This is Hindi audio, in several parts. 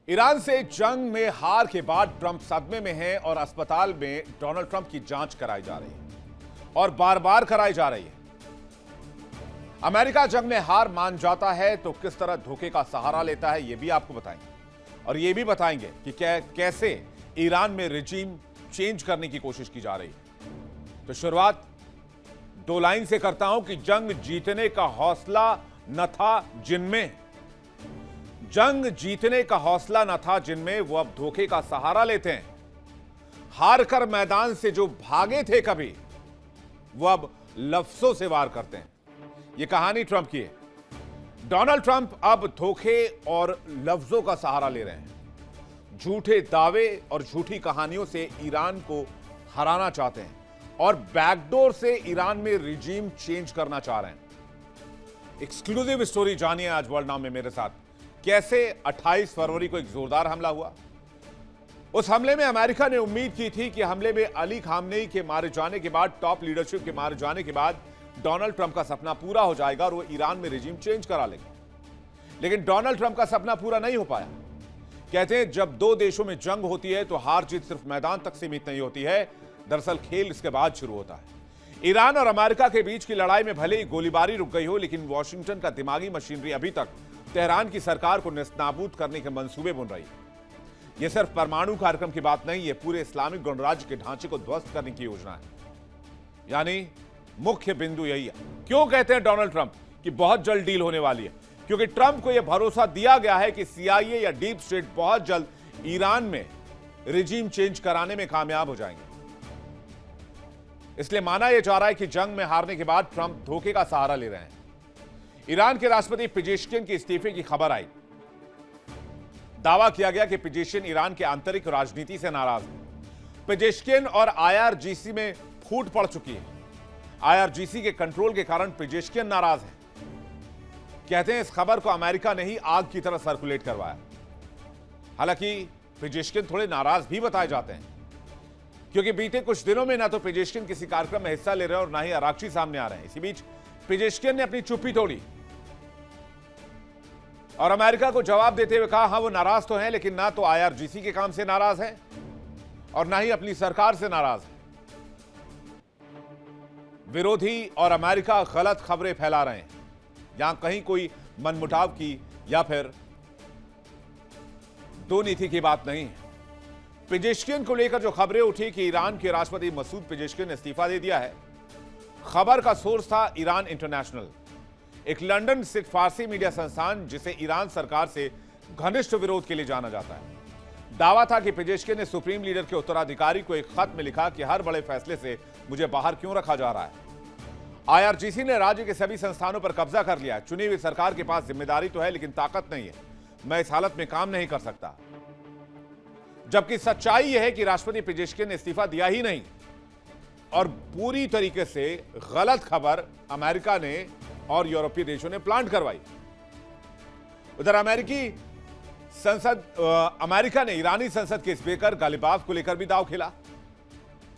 ईरान से जंग में हार के बाद ट्रंप सदमे में हैं और अस्पताल में डोनाल्ड ट्रंप की जांच कराई जा रही है और बार बार कराई जा रही है। अमेरिका जंग में हार मान जाता है तो किस तरह धोखे का सहारा लेता है, यह भी आपको बताएंगे और यह भी बताएंगे कि कैसे ईरान में रिजीम चेंज करने की कोशिश की जा रही है। तो शुरुआत दो लाइन से करता हूं कि जंग जीतने का हौसला न था जिनमें, जंग जीतने का हौसला न था जिनमें, वो अब धोखे का सहारा लेते हैं। हार कर मैदान से जो भागे थे कभी, वो अब लफ्जों से वार करते हैं। यह कहानी ट्रंप की है। डोनाल्ड ट्रंप अब धोखे और लफ्जों का सहारा ले रहे हैं। झूठे दावे और झूठी कहानियों से ईरान को हराना चाहते हैं और बैकडोर से ईरान में रिजीम चेंज करना चाह रहे हैं। एक्सक्लूसिव स्टोरी जानिए आज वर्ल्ड नाउ में मेरे साथ। कैसे 28 फरवरी को एक जोरदार हमला हुआ। उस हमले में अमेरिका ने उम्मीद की थी कि हमले में अली खामनेई के मारे जाने के बाद, टॉप लीडरशिप के मारे जाने के बाद डोनाल्ड ट्रंप का सपना पूरा हो जाएगा और वो ईरान में रिजीम चेंज करा लेगा। लेकिन डोनाल्ड ट्रंप का सपना पूरा नहीं हो पाया। कहते हैं जब दो देशों में जंग होती है तो हार जीत सिर्फ मैदान तक सीमित नहीं होती है, दरअसल खेल इसके बाद शुरू होता है। ईरान और अमेरिका के बीच की लड़ाई में भले ही गोलीबारी रुक गई हो, लेकिन वॉशिंगटन का दिमागी मशीनरी अभी तक तेहरान की सरकार को नेस्तनाबूद करने के मंसूबे बुन रही है। यह सिर्फ परमाणु कार्यक्रम की बात नहीं है, पूरे इस्लामिक गणराज्य के ढांचे को ध्वस्त करने की योजना है। यानी मुख्य बिंदु यही है। क्यों कहते हैं डोनाल्ड ट्रंप कि बहुत जल्द डील होने वाली है? क्योंकि ट्रंप को यह भरोसा दिया गया है कि सीआईए या डीप स्टेट बहुत जल्द ईरान में रिजीम चेंज कराने में कामयाब हो जाएंगे। इसलिए माना यह जा रहा है कि जंग में हारने के बाद ट्रंप धोखे का सहारा ले रहे हैं। ईरान के राष्ट्रपति पेजेश्किन के इस्तीफे की खबर आई। दावा किया गया कि पेजेश्किन ईरान के आंतरिक राजनीति से नाराज है। पेजेश्किन और आईआरजीसी में फूट पड़ चुकी है। आईआरजीसी के कंट्रोल के कारण पेजेश्किन नाराज है। कहते हैं इस खबर को अमेरिका ने ही आग की तरह सर्कुलेट करवाया। हालांकि पेजेश्किन थोड़े नाराज भी बताए जाते हैं, क्योंकि बीते कुछ दिनों में ना तो पेजेश्किन किसी कार्यक्रम में हिस्सा ले रहे हैं और ना ही अरागची सामने आ रहे हैं। इसी बीच पेजेश्किन ने अपनी चुप्पी तोड़ी और अमेरिका को जवाब देते हुए कहा, हां वो नाराज तो हैं, लेकिन ना तो आईआरजीसी के काम से नाराज है और ना ही अपनी सरकार से नाराज है। विरोधी और अमेरिका गलत खबरें फैला रहे हैं। यहां कहीं कोई मनमुटाव की या फिर दो नीति की बात नहीं है। पेजेश्किन को लेकर जो खबरें उठी कि ईरान के राष्ट्रपति मसूद पेजेश्किन ने इस्तीफा दे दिया है, खबर का सोर्स था ईरान इंटरनेशनल, एक लंदन स्थित फारसी मीडिया संस्थान जिसे ईरान सरकार से घनिष्ठ विरोध के लिए जाना जाता है। दावा था कि पेजेश्किन ने सुप्रीम लीडर के उत्तराधिकारी को एक खत में लिखा कि हर बड़े फैसले से मुझे बाहर क्यों रखा जा रहा है। आईआरजीसी ने राज्य के सभी संस्थानों पर कब्जा कर लिया है। चुनी हुई सरकार के पास जिम्मेदारी तो है, लेकिन ताकत नहीं है। मैं इस हालत में काम नहीं कर सकता। जबकि सच्चाई यह है कि राष्ट्रपति पेजेश्किन ने इस्तीफा दिया ही नहीं और पूरी तरीके से गलत खबर अमेरिका ने और यूरोपीय देशों ने प्लांट करवाई। उधर अमेरिका ने ईरानी संसद के स्पीकर गालिबाफ को लेकर भी दांव खेला।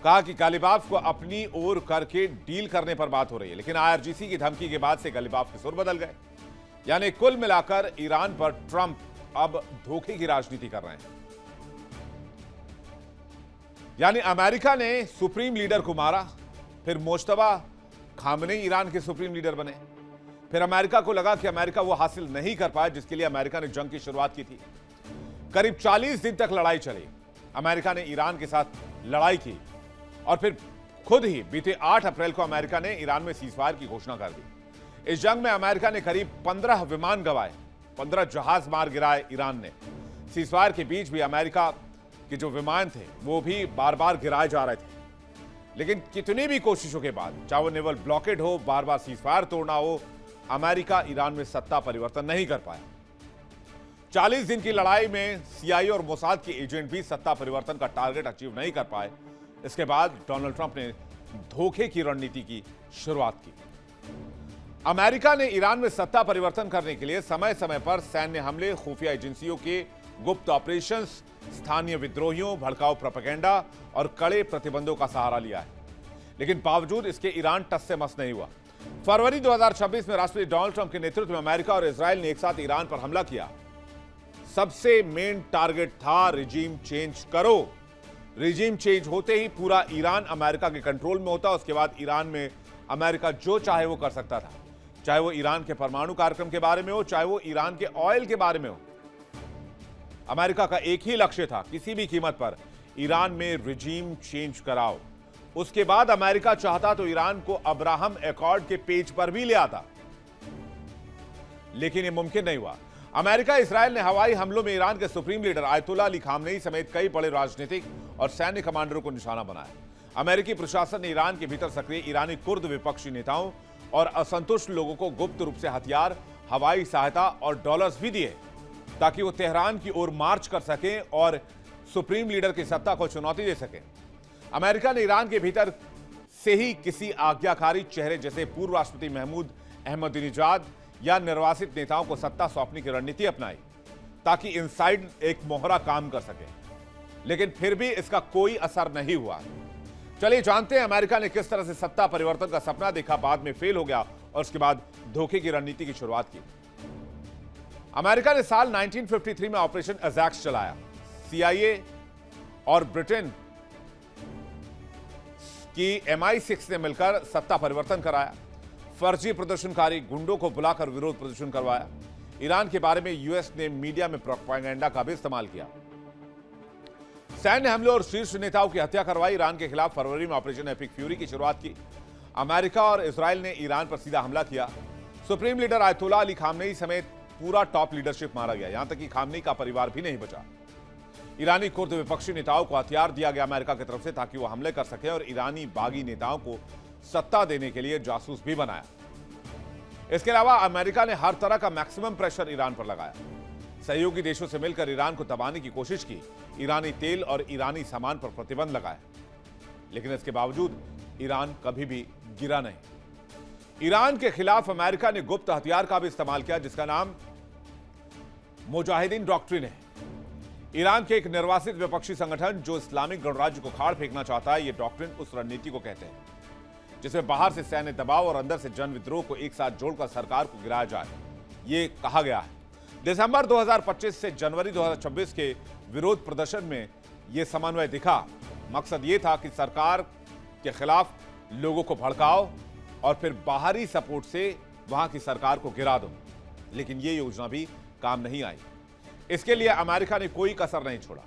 कहा कि गालिबाफ को अपनी ओर करके डील करने पर बात हो रही है, लेकिन आईआरजीसी की धमकी के बाद से गालिबाफ के सुर बदल गए। यानी कुल मिलाकर ईरान पर ट्रंप अब धोखे की राजनीति कर रहे हैं। यानी अमेरिका ने सुप्रीम लीडर को मारा, फिर मुश्तबा खामनेई ईरान के सुप्रीम लीडर बने। फिर अमेरिका को लगा कि अमेरिका वो हासिल नहीं कर पाया जिसके लिए अमेरिका ने जंग की शुरुआत की थी। करीब 40 दिन तक लड़ाई चली। अमेरिका ने ईरान के साथ लड़ाई की और फिर खुद ही बीते 8 अप्रैल को अमेरिका ने ईरान में सीजफायर की घोषणा कर दी। इस जंग में अमेरिका ने करीब 15 विमान गंवाए, 15 जहाज मार गिराए ईरान ने। सीजफायर के बीच भी अमेरिका के जो विमान थे वो भी बार बार गिराए जा रहे थे, लेकिन कितनी भी कोशिशों के बाद, चाहे वो नेवल ब्लॉकेड हो, बार बार सीजफायर तोड़ना हो, अमेरिका ईरान में सत्ता परिवर्तन नहीं कर पाया। 40 दिन की लड़ाई में सीआईए और मोसाद के एजेंट भी सत्ता परिवर्तन का टारगेट अचीव नहीं कर पाए। इसके बाद डोनाल्ड ट्रंप ने धोखे की रणनीति की शुरुआत की। अमेरिका ने ईरान में सत्ता परिवर्तन करने के लिए समय समय पर सैन्य हमले, खुफिया एजेंसियों के गुप्त ऑपरेशंस, स्थानीय विद्रोहियों, भड़काऊ प्रोपेगेंडा और कड़े प्रतिबंधों का सहारा लिया है। लेकिन बावजूद इसके ईरान टस से मस नहीं हुआ। फरवरी 2026 में राष्ट्रपति डोनाल्ड ट्रंप के नेतृत्व में अमेरिका और इजरायल ने एक साथ ईरान पर हमला किया। सबसे मेन टारगेट था रिजीम चेंज करो। रिजीम चेंज होते ही पूरा ईरान अमेरिका के कंट्रोल में होता, उसके बाद ईरान में अमेरिका जो चाहे वो कर सकता था, चाहे वो ईरान के परमाणु कार्यक्रम के बारे में हो, चाहे वो ईरान के ऑयल के बारे में हो। अमेरिका का एक ही लक्ष्य था, किसी भी कीमत पर ईरान में रिजीम चेंज कराओ। उसके बाद अमेरिका चाहता तो ईरान को अब्राहम एकॉर्ड के पेज पर भी ले आता, लेकिन यह मुमकिन नहीं हुआ। अमेरिका इजरायल ने हवाई हमलों में ईरान के supreme leader Ayatollah Ali Khamenei समेत कई बड़े राजनीतिक और सैन्य कमांडरों को निशाना बनाया। अमेरिकी प्रशासन ने ईरान के भीतर सक्रिय ईरानी कुर्द विपक्षी नेताओं और असंतुष्ट लोगों को गुप्त रूप से हथियार, हवाई सहायता और डॉलर्स भी दिए, ताकि वो तेहरान की ओर मार्च कर सकें और सुप्रीम लीडर की सत्ता को चुनौती दे सकें। अमेरिका ने ईरान के भीतर से ही किसी आज्ञाकारी चेहरे जैसे पूर्व राष्ट्रपति महमूद अहमदीनेजाद या निर्वासित नेताओं को सत्ता सौंपने की रणनीति अपनाई, ताकि इनसाइड एक मोहरा काम कर सके, लेकिन फिर भी इसका कोई असर नहीं हुआ। चलिए जानते हैं अमेरिका ने किस तरह से सत्ता परिवर्तन का सपना देखा, बाद में फेल हो गया और उसके बाद धोखे की रणनीति की शुरुआत की। अमेरिका ने साल 1953 में ऑपरेशन अजैक्स चलाया। CIA और ब्रिटेन की MI6 ने मिलकर सत्ता परिवर्तन कराया। फर्जी प्रदर्शनकारी गुंडों को बुलाकर विरोध प्रदर्शन करवाया। ईरान के बारे में यूएस ने मीडिया में प्रोपेगेंडा का भी इस्तेमाल किया। सैन्य हमले और शीर्ष नेताओं की हत्या करवाई। ईरान के खिलाफ फरवरी में ऑपरेशन एपिक फ्यूरी की शुरुआत की। अमेरिका और इजराइल ने ईरान पर सीधा हमला किया। Supreme leader Ayatollah Ali Khamenei समेत पूरा टॉप लीडरशिप मारा गया, यहां तक कि खामनेई का परिवार भी नहीं बचा। ईरानी कुर्द विपक्षी नेताओं को हथियार दिया गया अमेरिका की तरफ से, ताकि वो हमले कर सके, और ईरानी बागी नेताओं को सत्ता देने के लिए जासूस भी बनाया। इसके अलावा अमेरिका ने हर तरह का मैक्सिमम प्रेशर ईरान पर लगाया। सहयोगी देशों से मिलकर ईरान को दबाने की कोशिश की। ईरानी तेल और ईरानी सामान पर प्रतिबंध लगाया, लेकिन इसके बावजूद ईरान कभी भी गिरा नहीं। ईरान के खिलाफ अमेरिका ने गुप्त हथियार का भी इस्तेमाल किया, जिसका नाम मुजाहिदीन डॉक्ट्रिन है। ईरान के एक निर्वासित विपक्षी संगठन जो इस्लामिक गणराज्य को खाड़ फेंकना चाहता है, यह डॉक्ट्रिन उस रणनीति को कहते हैं जिसमें बाहर से सैन्य दबाव और अंदर से जन विद्रोह को एक साथ जोड़कर सरकार को गिराया जाए। यह कहा गया है। दिसंबर 2025 से जनवरी 2026 के विरोध प्रदर्शन में यह समन्वय दिखा। मकसद यह था कि सरकार के खिलाफ लोगों को भड़काओ और फिर बाहरी सपोर्ट से वहां की सरकार को गिरा दो, लेकिन यह योजना भी काम नहीं आई। इसके लिए अमेरिका ने कोई कसर नहीं छोड़ा।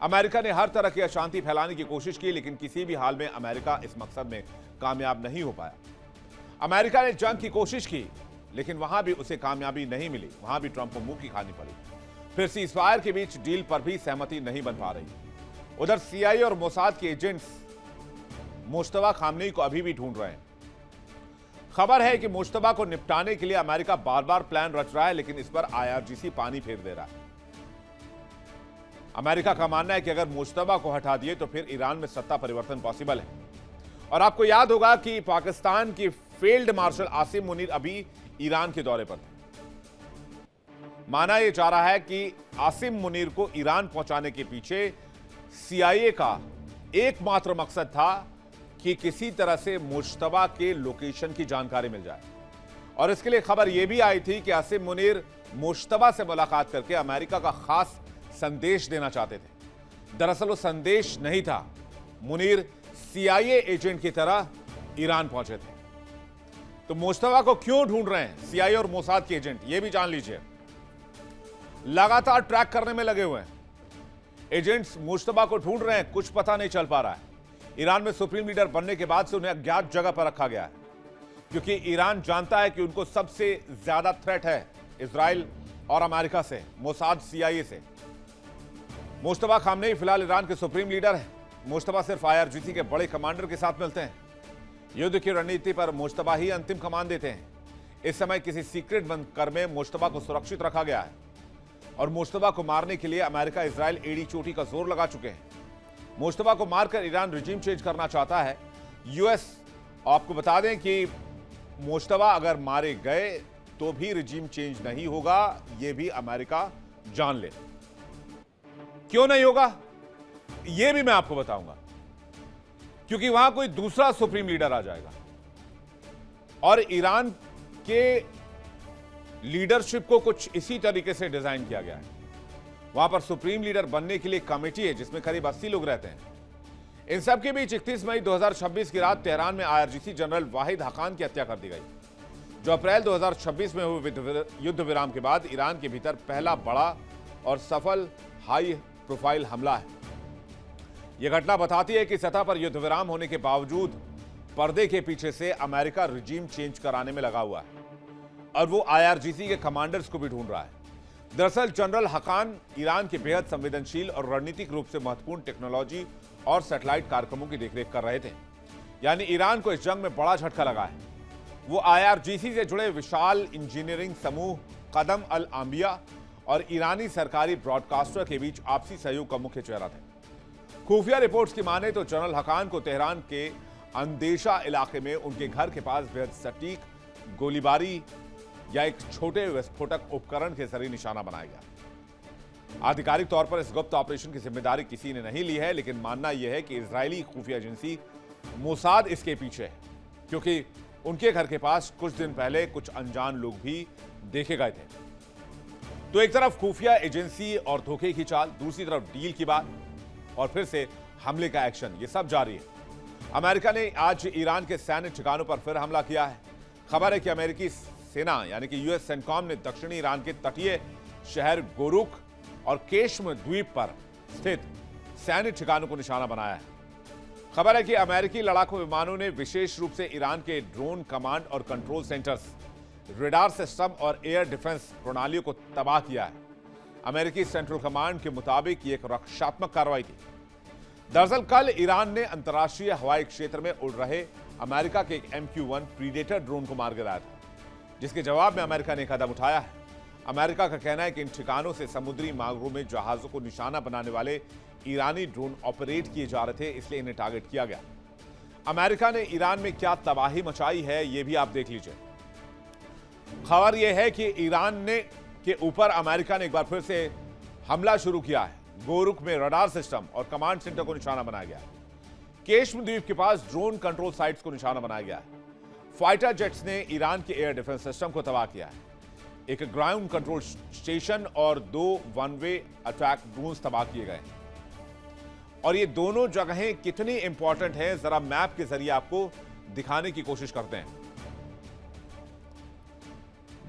अमेरिका ने हर तरह की अशांति फैलाने की कोशिश की, लेकिन किसी भी हाल में अमेरिका इस मकसद में कामयाब नहीं हो पाया। अमेरिका ने जंग की कोशिश की, लेकिन वहां भी उसे कामयाबी नहीं मिली। वहां भी ट्रंप को मुंह की खानी पड़ी। फिर सीजफायर के बीच डील पर भी सहमति नहीं बन पा रही। उधर CIA और मोसाद के एजेंट्स मुश्तबा खामनेई को अभी भी ढूंढ रहे हैं। खबर है कि मुश्तबा को निपटाने के लिए अमेरिका बार बार प्लान रच रहा है, लेकिन इस पर IRGC पानी फेर दे रहा है। अमेरिका का मानना है कि अगर मुश्तबा को हटा दिए तो फिर ईरान में सत्ता परिवर्तन पॉसिबल है। और आपको याद होगा कि पाकिस्तान की फील्ड मार्शल आसिम मुनीर अभी ईरान के दौरे पर थे। माना यह जा रहा है कि आसिम मुनीर को ईरान पहुंचाने के पीछे CIA का एकमात्र मकसद था कि किसी तरह से मुश्तबा के लोकेशन की जानकारी मिल जाए। और इसके लिए खबर यह भी आई थी कि आसिम मुनीर मुश्तबा से मुलाकात करके अमेरिका का खास संदेश देना चाहते थे। दरअसल वो संदेश नहीं था। मुनीर CIA एजेंट की तरह ईरान पहुंचे थे। तो मुश्तबा को क्यों ढूंढ रहे हैं CIA और मोसाद के एजेंट, ये भी जान लीजिए। लगातार ट्रैक करने में लगे हुए हैं। एजेंट्स मुश्तबा को ढूंढ रहे हैं, कुछ पता नहीं चल पा रहा है। ईरान में सुप्रीम लीडर बनने के बाद से उन्हें अज्ञात जगह पर रखा गया है, क्योंकि ईरान जानता है कि उनको सबसे ज्यादा थ्रेट है इजराइल और अमेरिका से, मोसाद CIA से। मुश्तबा खामनेई फिलहाल ईरान के सुप्रीम लीडर है। मुश्तबा सिर्फ IRGC के बड़े कमांडर के साथ मिलते हैं। युद्ध की रणनीति पर मुश्तबा ही अंतिम कमान देते हैं। इस समय किसी सीक्रेट बंकर में मुश्तबा को सुरक्षित रखा गया है और मुश्तबा को मारने के लिए अमेरिका इजराइल एड़ी चोटी का जोर लगा चुके हैं। मुश्तबा को मारकर ईरान रिजीम चेंज करना चाहता है। यूएस, आपको बता दें कि मुश्तबा अगर मारे गए तो भी रिजीम चेंज नहीं होगा, यह भी अमेरिका जान ले। क्यों नहीं होगा यह भी मैं आपको बताऊंगा, क्योंकि वहां कोई दूसरा सुप्रीम लीडर आ जाएगा और ईरान के लीडरशिप को कुछ इसी तरीके से डिजाइन किया गया है। वहां पर सुप्रीम लीडर बनने के लिए कमेटी है जिसमें करीब 80 लोग रहते हैं। इन सबके बीच 31 मई 2026 की रात तेहरान में IRGC जनरल वाहिद हकान की हत्या कर दी गई, जो अप्रैल 2026 में हुए युद्ध विराम के बाद ईरान के भीतर पहला बड़ा और सफल हाई प्रोफाइल हमला है। यह घटना बताती है कि सतह पर युद्ध विराम होने के बावजूद पर्दे के पीछे से अमेरिका रिजीम चेंज कराने में लगा हुआ है और वो IRGC के कमांडर्स को भी ढूंढ रहा है। दरअसल जनरल हकान ईरान के बेहद संवेदनशील और रणनीतिक रूप से महत्वपूर्ण टेक्नोलॉजी और सैटेलाइट कार्यक्रमों की देखरेख कर रहे थे, यानी ईरान को इस जंग में बड़ा झटका लगा है। वो IRGC से जुड़े विशाल इंजीनियरिंग समूह कदम अल आंबिया और ईरानी सरकारी ब्रॉडकास्टर के बीच आपसी सहयोग का मुख्य चेहरा थे। खुफिया रिपोर्ट्स की माने तो जनरल हकान को तेहरान के अंदेशा इलाके में उनके घर के पास बेहद सटीक गोलीबारी या एक छोटे विस्फोटक उपकरण के जरिए निशाना बनाया गया। आधिकारिक तौर पर इस गुप्त ऑपरेशन की जिम्मेदारी किसी ने नहीं ली है, लेकिन मानना यह है कि इजरायली खुफिया एजेंसी मोसाद इसके पीछे है, क्योंकि उनके घर के पास कुछ दिन पहले कुछ अनजान लोग भी देखे गए थे। तो एक तरफ खुफिया एजेंसी और धोखे की चाल, दूसरी तरफ डील की बात और फिर से हमले का एक्शन, ये सब जारी है। अमेरिका ने आज ईरान के सैन्य ठिकानों पर फिर हमला किया है। खबर है कि अमेरिकी सेना यानी कि US सेंटकॉम ने दक्षिणी ईरान के तटीय शहर गोरुक और केश्म द्वीप पर स्थित सैन्य ठिकानों को निशाना बनाया है। खबर है कि अमेरिकी लड़ाकू विमानों ने विशेष रूप से ईरान के ड्रोन कमांड और कंट्रोल सेंटर्स, रेडार सिस्टम और एयर डिफेंस प्रणालियों को तबाह किया है। अमेरिकी सेंट्रल कमांड के मुताबिक यह एक रक्षात्मक कार्रवाई थी। दरअसल कल ईरान ने अंतर्राष्ट्रीय हवाई क्षेत्र में उड़ रहे अमेरिका के एक MQ-1 प्रीडेटर ड्रोन को मार गिराया था, जिसके जवाब में अमेरिका ने कदम उठाया है। अमेरिका का कहना है कि इन ठिकानों से समुद्री मार्गों में जहाजों को निशाना बनाने वाले ईरानी ड्रोन ऑपरेट किए जा रहे थे, इसलिए इन्हें टारगेट किया गया। अमेरिका ने ईरान में क्या तबाही मचाई है, यह भी आप देख लीजिए। खबर यह है कि ईरान के ऊपर अमेरिका ने एक बार फिर से हमला शुरू किया है। गोरुक में रडार सिस्टम और कमांड सेंटर को निशाना बनाया गया है। केश्म द्वीप के पास ड्रोन कंट्रोल साइट्स को निशाना बनाया गया है। फाइटर जेट्स ने ईरान के एयर डिफेंस सिस्टम को तबाह किया है। एक ग्राउंड कंट्रोल स्टेशन और 2 वन वे अटैक ड्रोन तबाह किए गए। और ये दोनों जगहें कितनी इंपॉर्टेंट हैं, जरा मैप के जरिए आपको दिखाने की कोशिश करते हैं।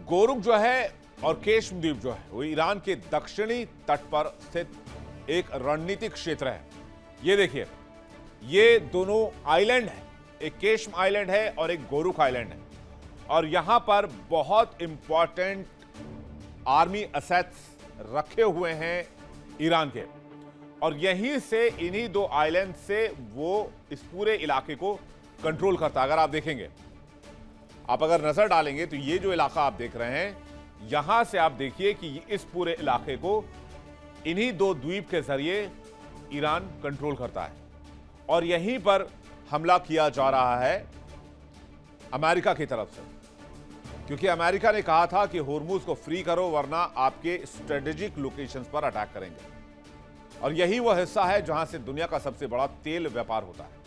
गोरुक जो है और केश्म द्वीप जो है वो ईरान के दक्षिणी तट पर स्थित एक रणनीतिक क्षेत्र है। ये देखिए, ये दोनों आइलैंड है, एक केश्म आइलैंड है और एक गोरुक आइलैंड है, और यहां पर बहुत इंपॉर्टेंट आर्मी असेट्स रखे हुए हैं ईरान के, और यहीं से इन्हीं 2 आइलैंड से वो इस पूरे इलाके को कंट्रोल करता है। अगर आप देखेंगे, आप अगर नजर डालेंगे तो ये जो इलाका आप देख रहे हैं, यहां से आप देखिए कि इस पूरे इलाके को इन्हीं 2 द्वीप के जरिए ईरान कंट्रोल करता है, और यहीं पर हमला किया जा रहा है अमेरिका की तरफ से, क्योंकि अमेरिका ने कहा था कि होर्मुज को फ्री करो वरना आपके स्ट्रेटेजिक लोकेशंस पर अटैक करेंगे। और यही वह हिस्सा है जहां से दुनिया का सबसे बड़ा तेल व्यापार होता है।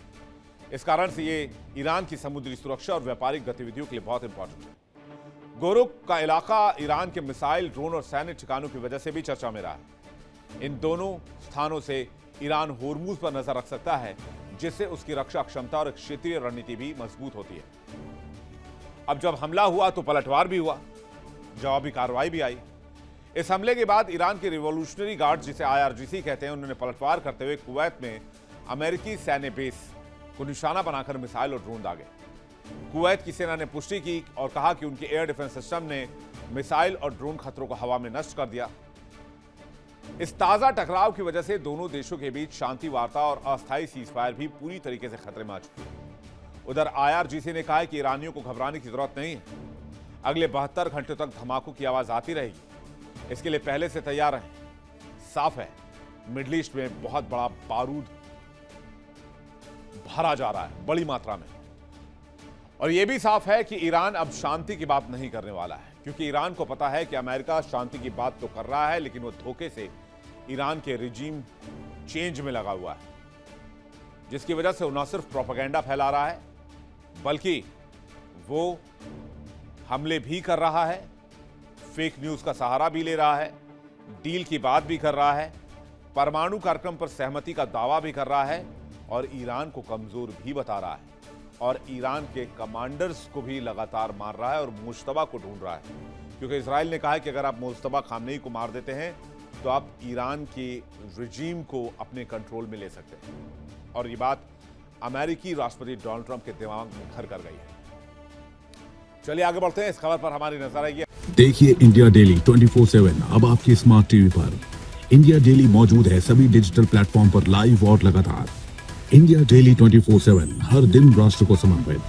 इस कारण से ये ईरान की समुद्री सुरक्षा और व्यापारिक गतिविधियों के लिए बहुत इंपॉर्टेंट है। गोरुक का इलाका ईरान के मिसाइल, ड्रोन और सैन्य ठिकानों की वजह से भी चर्चा में रहा है। इन दोनों स्थानों से ईरान होर्मुज पर नजर रख सकता है, जिससे उसकी रक्षा क्षमता और क्षेत्रीय रणनीति भी मजबूत होती है। अब जब हमला हुआ तो पलटवार भी हुआ, जवाबी कार्रवाई भी आई। इस हमले के बाद ईरान के रिवॉल्यूशनरी गार्ड, जिसे IRGC कहते हैं, उन्होंने पलटवार करते हुए कुवैत में अमेरिकी सैन्य बेस को निशाना बनाकर मिसाइल और ड्रोन दागे। कुवैत की सेना ने पुष्टि की और कहा कि उनके एयर डिफेंस सिस्टम ने मिसाइल और ड्रोन खतरों को हवा में नष्ट कर दिया। इस ताजा टकराव की वजह से दोनों देशों के बीच शांति वार्ता और अस्थायी सीजफायर भी पूरी तरीके से खतरे में आ चुकी है। उधर IRGC ने कहा है कि ईरानियों को घबराने की जरूरत नहीं है, अगले 72 घंटों तक धमाकों की आवाज आती रहेगी, इसके लिए पहले से तैयार रहें। साफ है, मिडिल ईस्ट में बहुत बड़ा बारूद भरा जा रहा है बड़ी मात्रा में, और यह भी साफ है कि ईरान अब शांति की बात नहीं करने वाला है, क्योंकि ईरान को पता है कि अमेरिका शांति की बात तो कर रहा है, लेकिन वो धोखे से ईरान के रिजीम चेंज में लगा हुआ है, जिसकी वजह से वो न सिर्फ प्रोपेगेंडा फैला रहा है, बल्कि वो हमले भी कर रहा है, फेक न्यूज का सहारा भी ले रहा है, डील की बात भी कर रहा है, परमाणु कार्यक्रम पर सहमति का दावा भी कर रहा है और ईरान को कमजोर भी बता रहा है और ईरान के कमांडर्स को भी लगातार मार रहा है और मुश्तबा को ढूंढ रहा है, क्योंकि इजराइल ने कहा है कि अगर आप मुश्तबा खामनेई को मार देते हैं तो आप ईरान के रिजीम को अपने कंट्रोल में ले सकते हैं। और ये बात अमेरिकी राष्ट्रपति डोनाल्ड ट्रंप के दिमाग में घर कर गई है। चलिए आगे बढ़ते हैं, इस खबर पर हमारी नजर आएगी। देखिए इंडिया डेली 24/7 अब आपके स्मार्ट टीवी पर। इंडिया डेली मौजूद है सभी डिजिटल प्लेटफॉर्म पर लाइव और लगातार। इंडिया डेली 24/7 हर दिन राष्ट्र को समर्पित।